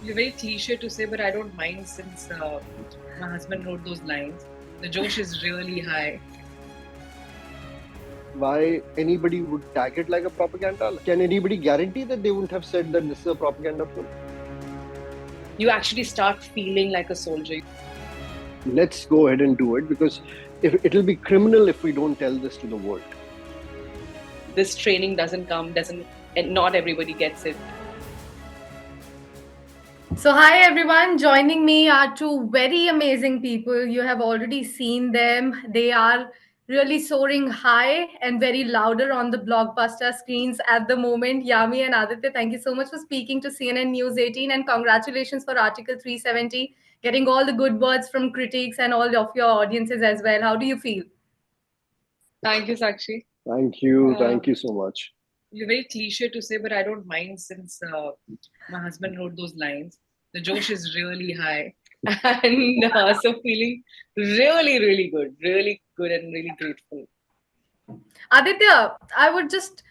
You're very cliche to say, but I don't mind since my husband wrote those lines. The Josh is really high. Why anybody would tag it like a propaganda? Can anybody guarantee that they wouldn't have said that this is a propaganda film? You actually start feeling like a soldier. Let's go ahead and do it, because it'll be criminal if we don't tell this to the world. This training and not everybody gets it. So, hi everyone, joining me are two very amazing people. You have already seen them. They are really soaring high and very louder on the blockbuster screens at the moment. Yami and Aditya, thank you so much for speaking to CNN News 18, and congratulations for Article 370, getting all the good words from critics and all of your audiences as well. How do you feel? Thank you, Sakshi. Thank you. Thank you so much. You're very cliche to say, but I don't mind since my husband wrote those lines. The Josh is really high. And so feeling really good and really grateful. Aditya, I would just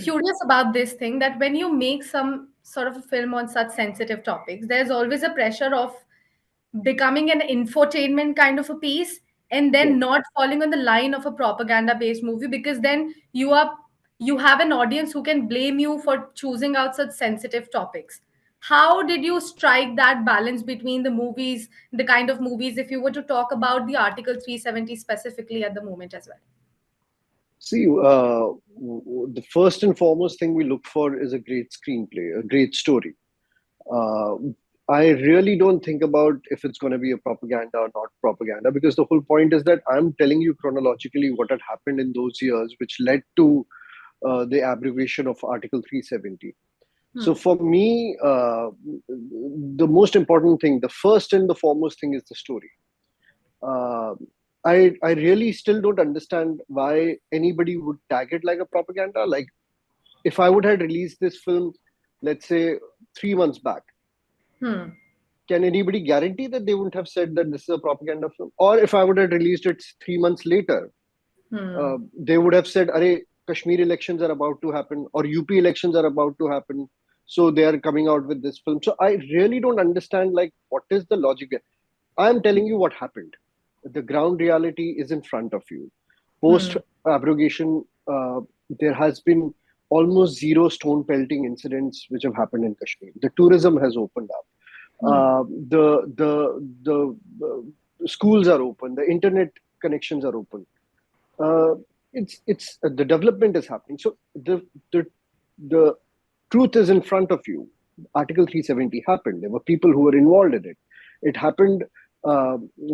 curious about this thing that when you make some sort of a film on such sensitive topics, there's always a pressure of becoming an infotainment kind of a piece and then Yeah. not falling on the line of a propaganda based movie, because then you have an audience who can blame you for choosing out such sensitive topics. How did you strike that balance between the movies, the kind of movies, if you were to talk about the Article 370 specifically at the moment as well? See, the first and foremost thing we look for is a great screenplay, a great story. Uh, I really don't think about if it's going to be a propaganda or not propaganda, because the whole point is that I'm telling you chronologically what had happened in those years, which led to the abrogation of Article 370. So for me, the most important thing, the first and the foremost thing is the story. Uh, I really still don't understand why anybody would tag it like a propaganda. Like, if I would have released this film, let's say 3 months back, can anybody guarantee that they wouldn't have said that this is a propaganda film? Or if I would have released it 3 months later, they would have said, "Arey, Kashmir elections are about to happen, or UP elections are about to happen, so they are coming out with this film." So I really don't understand, like, what is the logic there? I'm telling you what happened. The ground reality is in front of you. Post abrogation, there has been almost zero stone pelting incidents which have happened in Kashmir. The tourism has opened up. The schools are open. The internet connections are open. It's the development is happening. So the truth is in front of you. Article 370 happened. There were people who were involved in it. It happened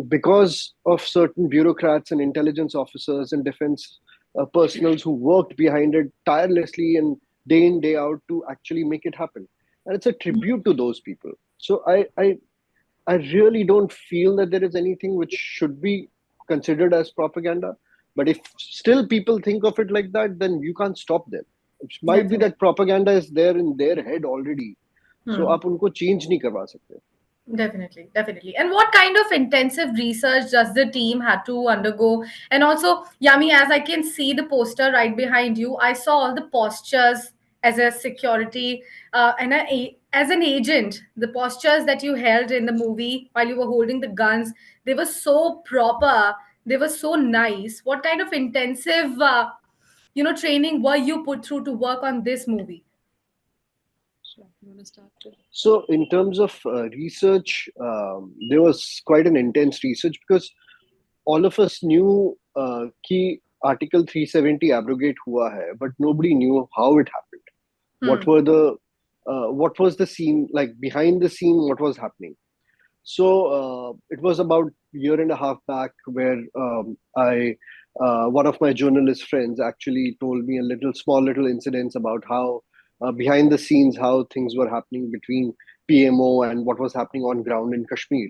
because of certain bureaucrats and intelligence officers and defense personals who worked behind it tirelessly and day in, day out to actually make it happen. And it's a tribute to those people. So I really don't feel that there is anything which should be considered as propaganda. But if still people think of it like that, then you can't stop them. It might be that propaganda is there in their head already. So आप उनको change नहीं करवा सकते. Definitely, definitely. And what kind of intensive research does the team had to undergo? And also, Yami, as I can see the poster right behind you, I saw all the postures as a security as an agent. The postures that you held in the movie while you were holding the guns, they were so proper. They were so nice. What kind of intensive, training were you put through to work on this movie? So, in terms of research, there was quite an intense research, because all of us knew कि Article 370 abrogate हुआ है, but nobody knew how it happened. What was the scene, like behind the scene, what was happening? So it was about a year and a half back where one of my journalist friends actually told me a small little incidents about how behind the scenes, how things were happening between PMO and what was happening on ground in Kashmir.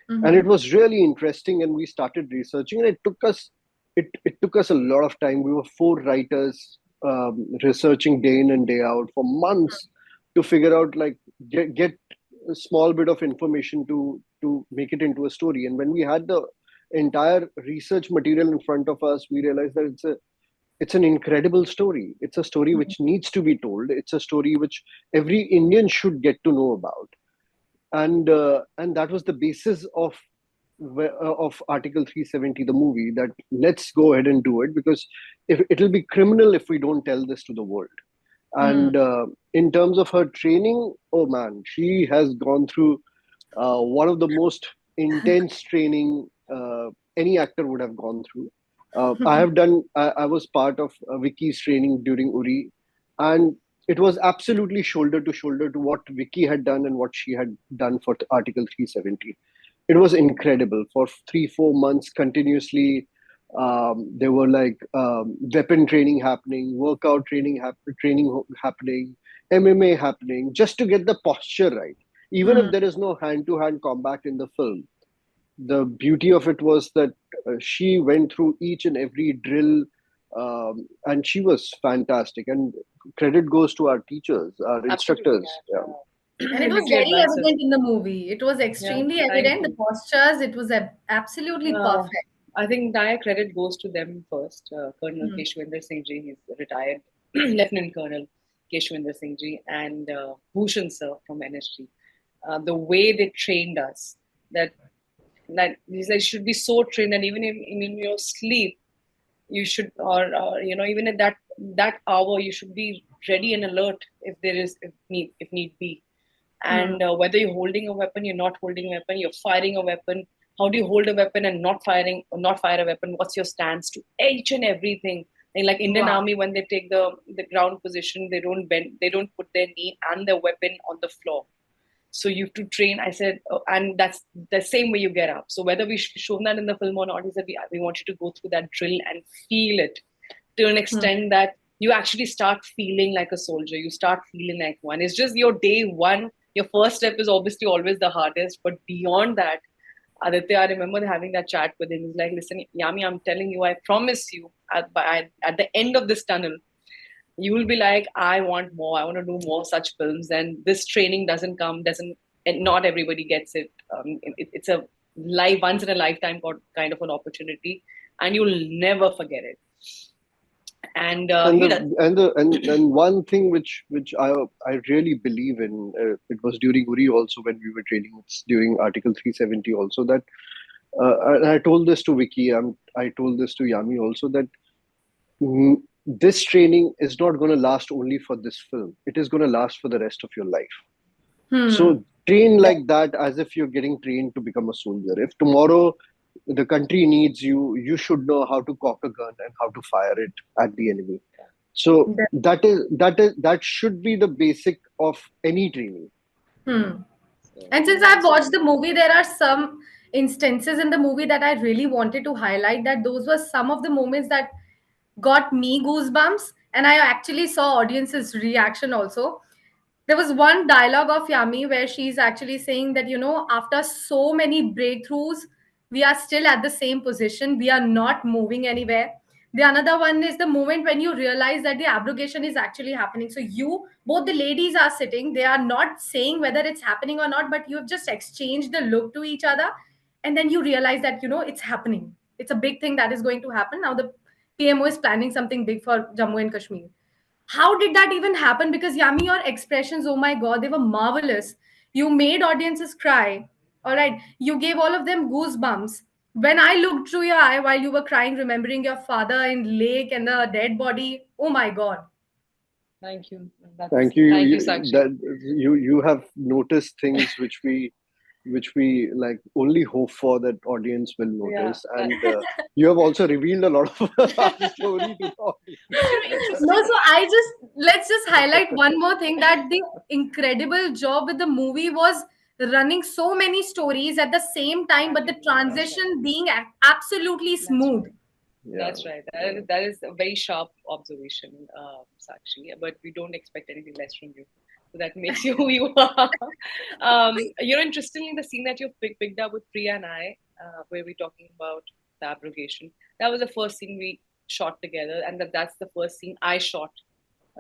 And it was really interesting, and we started researching, and it took us a lot of time. We were 4 writers researching day in and day out for months to figure out, like, get a small bit of information to make it into a story. And when we had the entire research material in front of us, we realized that it's an incredible story. It's a story which needs to be told. It's a story which every Indian should get to know about. And that was the basis of Article 370, the movie, that let's go ahead and do it, because if it'll be criminal if we don't tell this to the world. And in terms of her training, oh man, she has gone through one of the most intense training any actor would have gone through. I was part of Vicky's training during Uri, and it was absolutely shoulder to shoulder to what Vicky had done and what she had done for Article 370. It was incredible. For 3-4 months continuously, there were like weapon training happening, workout training happening, MMA happening, just to get the posture right. Even if there is no hand-to-hand combat in the film, the beauty of it was that she went through each and every drill, and she was fantastic. And credit goes to our teachers, our instructors. Yeah. And it was Immediately very advances. evident in the movie. It was extremely evident. The postures, it was absolutely perfect. I think entire credit goes to them first. Colonel Keshwinder Singh Ji, he's retired Lieutenant Colonel Keshwinder Singh Ji, and Bhushan sir from NSG. The way they trained us, that these guys should be so trained, and even in your sleep, you should, or even at that hour, you should be ready and alert if there is if need be. And whether you're holding a weapon, you're not holding a weapon, you're firing a weapon, how do you hold a weapon and not fire a weapon? What's your stance to each and everything? And like Indian Army, when they take the ground position, they don't bend, they don't put their knee and their weapon on the floor. So you have to train. I said, and that's the same way you get up. So whether we shown that in the film or not, he said we want you to go through that drill and feel it to an extent that you actually start feeling like a soldier. You start feeling like one. It's just your day one. Your first step is obviously always the hardest, but beyond that, Aditya, I remember having that chat with him. He's like, listen, Yami, I'm telling you, I promise you, at the end of this tunnel, you will be like, I want more. I want to do more such films. And this training and not everybody gets it. It's a once in a lifetime kind of an opportunity, and you'll never forget it. And one thing which I really believe in, it was during Uri also when we were training. It's during Article 370 also, that and I told this to Vicky. I told this to Yami also, that this training is not going to last only for this film. It is going to last for the rest of your life. So train like that, as if you're getting trained to become a soldier. If tomorrow the country needs you, you should know how to cock a gun and how to fire it at the enemy. So that should be the basic of any training. And since I've watched the movie, there are some instances in the movie that I really wanted to highlight, that those were some of the moments that got me goosebumps, and I actually saw audience's reaction also. There was one dialogue of Yami where she's actually saying that, after so many breakthroughs, we are still at the same position. We are not moving anywhere. The another one is the moment when you realize that the abrogation is actually happening. So both the ladies are sitting, they are not saying whether it's happening or not, but you have just exchanged the look to each other. And then you realize that, it's happening. It's a big thing that is going to happen. Now the PMO is planning something big for Jammu and Kashmir. How did that even happen? Because Yami, your expressions, oh my God, they were marvelous. You made audiences cry. All right. You gave all of them goosebumps. When I looked through your eye while you were crying, remembering your father in lake and the dead body, oh my God. Thank you. Thank you. Thank you, Sakshi. You have noticed things which we like only hope for that audience will notice, and you have also revealed a lot of our story to the audience. No, so let's just highlight one more thing, that the incredible job with the movie was running so many stories at the same time, but the transition being absolutely smooth. That's right. That is a very sharp observation, Sakshi. But we don't expect anything less from you. So that makes you who you are. Interestingly, the scene that you picked up with Priya and I, where we're talking about the abrogation, that was the first scene we shot together, and that's the first scene I shot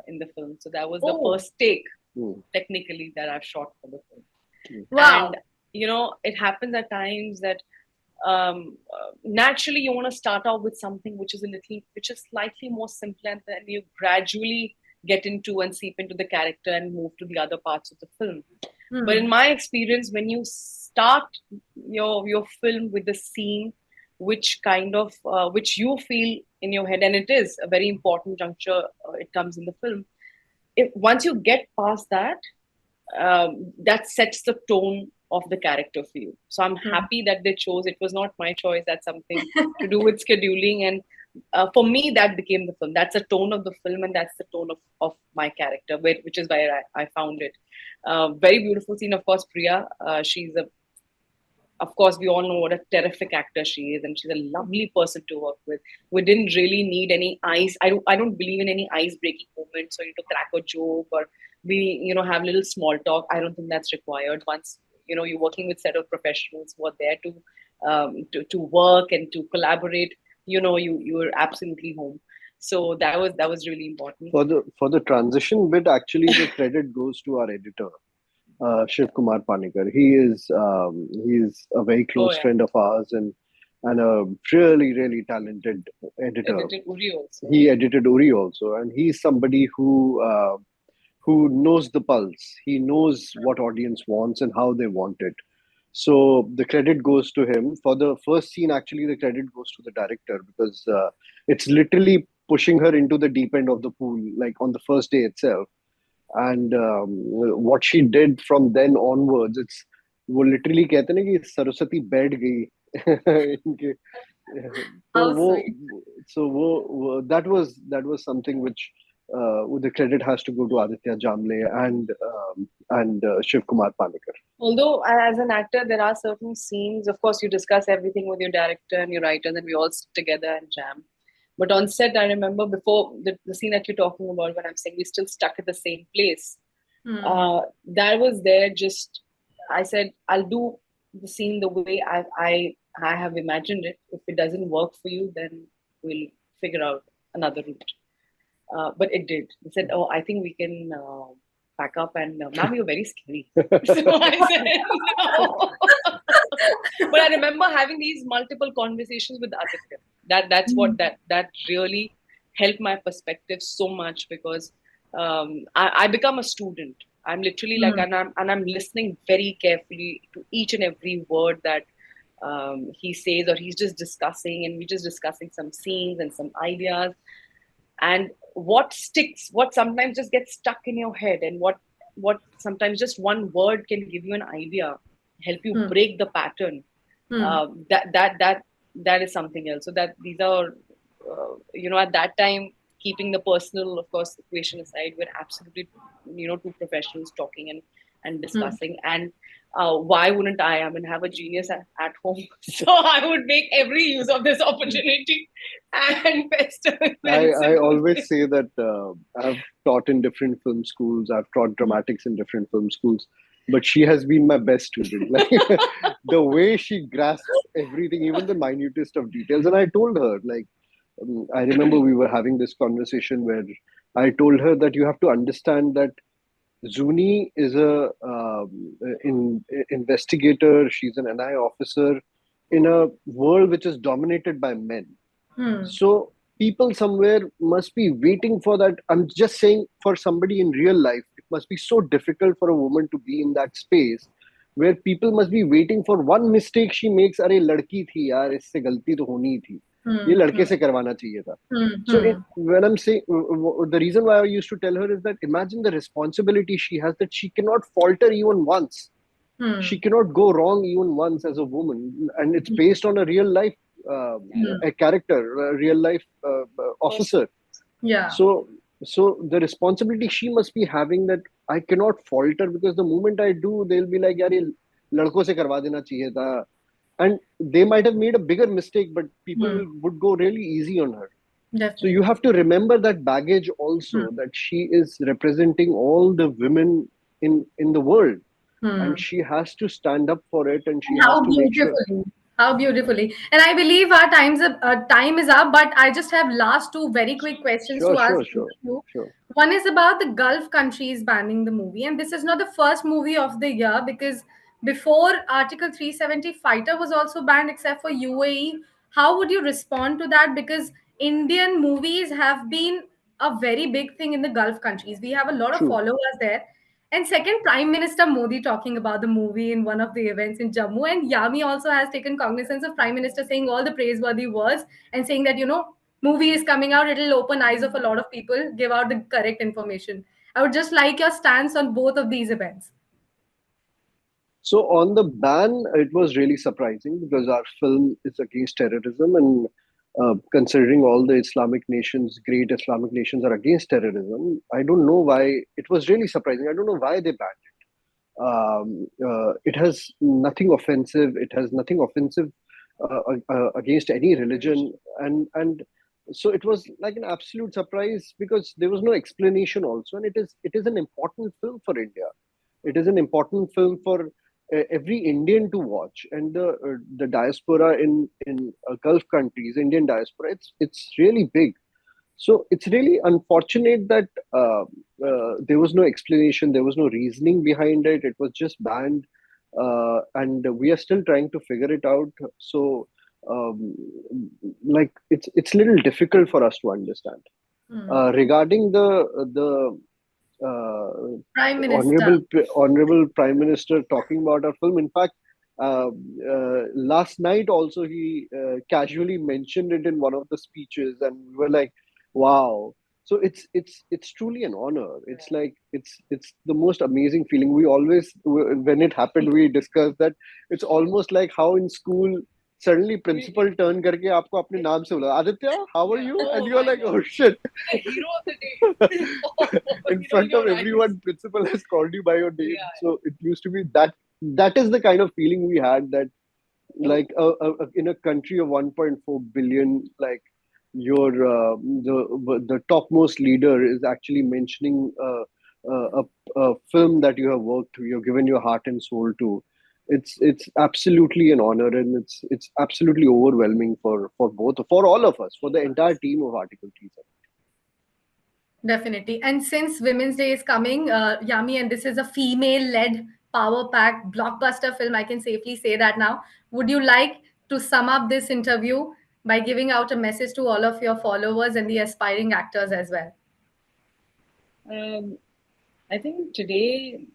in the film. So that was the first take, technically, that I've shot for the film. Wow. And, it happens at times that naturally you want to start out with something which is slightly more simple, and then you gradually get into and seep into the character and move to the other parts of the film. But in Hmm. my experience, when you start your film with the scene which kind of which you feel in your head, and it is a very important juncture, it comes in the film. If once you get past that, that sets the tone of the character for you. So I'm Hmm. happy that they chose. It was not my choice. That's something to do with scheduling, and for me, that became the film. That's the tone of the film, and that's the tone of my character, which is where I found it. Very beautiful scene, of course. Priya, she's a of course, we all know what a terrific actor she is, and she's a lovely person to work with. We didn't really need any ice. I don't believe in any ice breaking moments, or to crack a joke, or we have little small talk. I don't think that's required. Once you're working with set of professionals who are there to work and to collaborate, you're absolutely home. So that was really important. For the transition bit, actually, the credit goes to our editor, Shiv Kumar Panikar. He's a very Oh close yeah, friend of ours, and a really really talented editor. edited Uri also. He edited Uri also, and he's somebody who knows the pulse. He knows what audience wants and how they want it. So the credit goes to him. For the first scene, actually, the credit goes to the director, because it's literally pushing her into the deep end of the pool, like on the first day itself. And what she did from then onwards, it's वो literally कहते हैं ना कि सरस्वती बैठ गई इनके तो How वो sweet. that was something which the credit has to go to Aditya Jamle and Shiv Kumar Panikar. Although, as an actor, there are certain scenes, of course, you discuss everything with your director and your writer, and then we all sit together and jam. But on set, I remember before the scene that you're talking about, when I'm saying we still stuck at the same place, Hmm. that was there just, I said, I'll do the scene the way I have imagined it. If it doesn't work for you, then we'll figure out another route. But it did. They said, "Oh, I think we can pack up." And ma'am, you're very scary. So I said, "No." But I remember having these multiple conversations with Aditya. That's what that really helped my perspective so much, because I become a student. I'm literally like, Hmm. and I'm listening very carefully to each and every word that he says, or he's just discussing, and we're just discussing some scenes and some ideas, and what sticks, what sometimes just gets stuck in your head, and what sometimes just one word can give you an idea, help you Hmm. break the pattern. Hmm. That is something else. So that these are at that time, keeping the personal, of course, equation aside, we're absolutely two professionals talking and Hmm. discussing. And why wouldn't I have a genius at home? So I would make every use of this opportunity and pester him and I sit with always him. say that I've taught in different film schools. I've taught Hmm. dramatics in different film schools, but she has been my best student. Like the way she grasps everything, even the minutest of details. And I told her, like, I remember we were having this conversation where I told her that you have to understand that Zuni is a investigator. She's an NI officer in a world which is dominated by men. Hmm. So people somewhere must be waiting for that. I'm just saying, for somebody in real life, it must be so difficult for a woman to be in that space where people must be waiting for one mistake she makes. अरे लड़की थी यार, इससे गलती तो होनी ही थी, ये Hmm. लड़के Hmm. से करवाना चाहिए था. Hmm. So Hmm. when I'm saying, the reason why I used to tell her is that imagine the responsibility she has, that she cannot falter even once. She Hmm. cannot go wrong even once as a woman, and it's based on a real life uh, Hmm. a character, a real life Person. officer. Yeah. So the responsibility she must be having, that I cannot falter, because the moment I do, they'll be like, "यार ये लड़कों से करवा देना चाहिए था," and they might have made a bigger mistake, but people Hmm. would go really easy on her. So you Definitely. have to remember that baggage Hmm. also, that she is representing all the women in the world, and Hmm. she has to stand up for it, and she And has how to make sure. beautifully, how beautifully. And I believe time is up, but I just have last two very quick questions Sure, to ask sure, both sure, of you. sure. One is about the Gulf countries banning the movie, and this is not the first movie of the year, because before Article 370, fighter was also banned except for UAE. How would you respond to that? Because Indian movies have been a very big thing in the Gulf countries. We have a lot of True. followers there. And second, Prime Minister Modi talking about the movie in one of the events in Jammu. And Yami also has taken cognizance of Prime Minister saying all the praiseworthy words and saying that, movie is coming out, it'll open eyes of a lot of people, give out the correct information. I would just like your stance on both of these events. So on the ban, it was really surprising because our film is against terrorism, and considering all the Islamic nations, great Islamic nations, are against terrorism, I don't know why. It was really surprising. I don't know why they banned it. It has nothing offensive. It has nothing offensive against any religion, and so it was like an absolute surprise because there was no explanation also, and it is an important film for India. It is an important film for every Indian to watch, and the diaspora in Gulf countries, Indian diaspora, it's really big. So it's really unfortunate that there was no explanation, there was no reasoning behind it. It was just banned, and we are still trying to figure it out. So, like it's a little difficult for us to understand. Regarding the Prime Minister. honorable Prime Minister talking about our film. In fact, last night also he casually mentioned it in one of the speeches, and we were like, "Wow!" So it's truly an honor. It's like it's the most amazing feeling. We always, when it happened, we discussed that it's almost like how in school suddenly principal turn करके आपको अपने नाम से बुला, Aditya, how are you? And you're like, oh shit. The hero of the day. In front of everyone, principal has called you by your name. So it used to be that is the kind of feeling we had, that like in a country of 1.4 billion, like your the topmost leader is actually mentioning a film that you have worked, you've given your heart and soul to. It's absolutely an honor, and it's absolutely overwhelming for all of us, for the entire team of Article 370. Definitely. And since Women's Day is coming, Yami, and this is a female-led, power-packed blockbuster film, I can safely say that now. Would you like to sum up this interview by giving out a message to all of your followers and the aspiring actors as well? I think today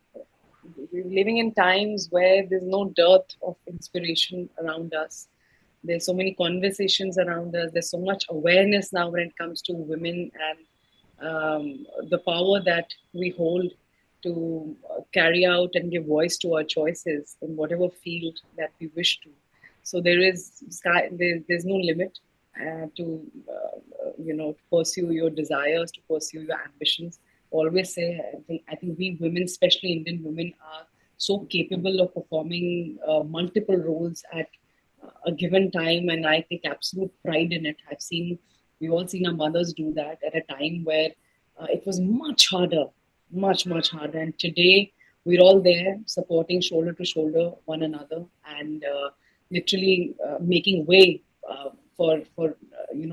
we're living in times where there's no dearth of inspiration around us. There's so many conversations around us. There's so much awareness now when it comes to women and the power that we hold to carry out and give voice to our choices in whatever field that we wish to. So there's no limit to pursue your desires, to pursue your ambitions. Always say, I think we women, especially Indian women, are so capable of performing multiple roles at a given time, and I take absolute pride in it. We've all seen our mothers do that at a time where it was much harder, much harder. And today we're all there supporting shoulder to shoulder one another, and literally making way for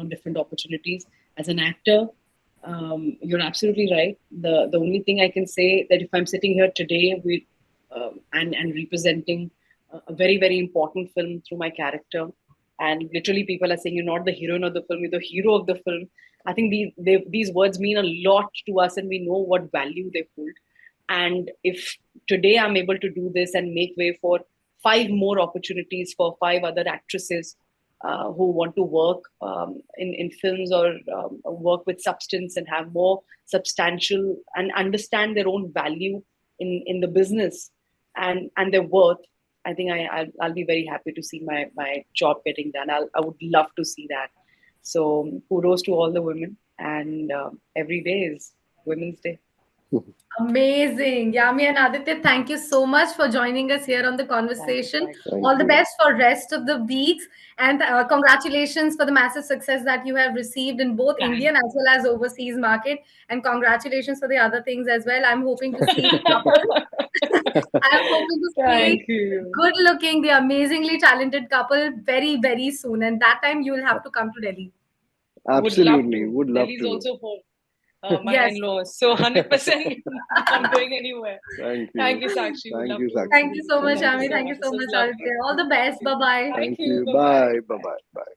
different opportunities. As an actor, you're absolutely right. The only thing I can say, that if I'm sitting here today and representing a very, very important film through my character, and literally people are saying you're not the heroine of the film, you're the hero of the film. I think these words mean a lot to us, and we know what value they hold. And if today I'm able to do this and make way for 5 more opportunities for 5 other actresses who want to work in films, or work with substance and have more substantial and understand their own value in the business and their worth, I think I'll be very happy to see my job getting done. I would love to see that. So kudos to all the women, and every day is Women's Day. Amazing. Yami and Aditya, thank you so much for joining us here on the conversation. Thank All the you. best for rest of the weeks, and congratulations for the massive success that you have received in both Indian as well as overseas market, and congratulations for the other things as well. I'm hoping to see the couple. I'm hoping to see good looking, the amazingly talented couple very, very soon, and that time you will have to come to Delhi. Absolutely, would love Delhi's to. also home. my Yes. in-laws. So 100% not going anywhere. Thank you. Thank you, Sakshi. Would Thank love you, to. Sakshi. Thank you so much, Thank Ami. you. Thank you This so was much, lovely. Aditya. All the best. Bye bye. Thank Thank you. you. Bye-bye. Bye. Bye. Bye. Bye.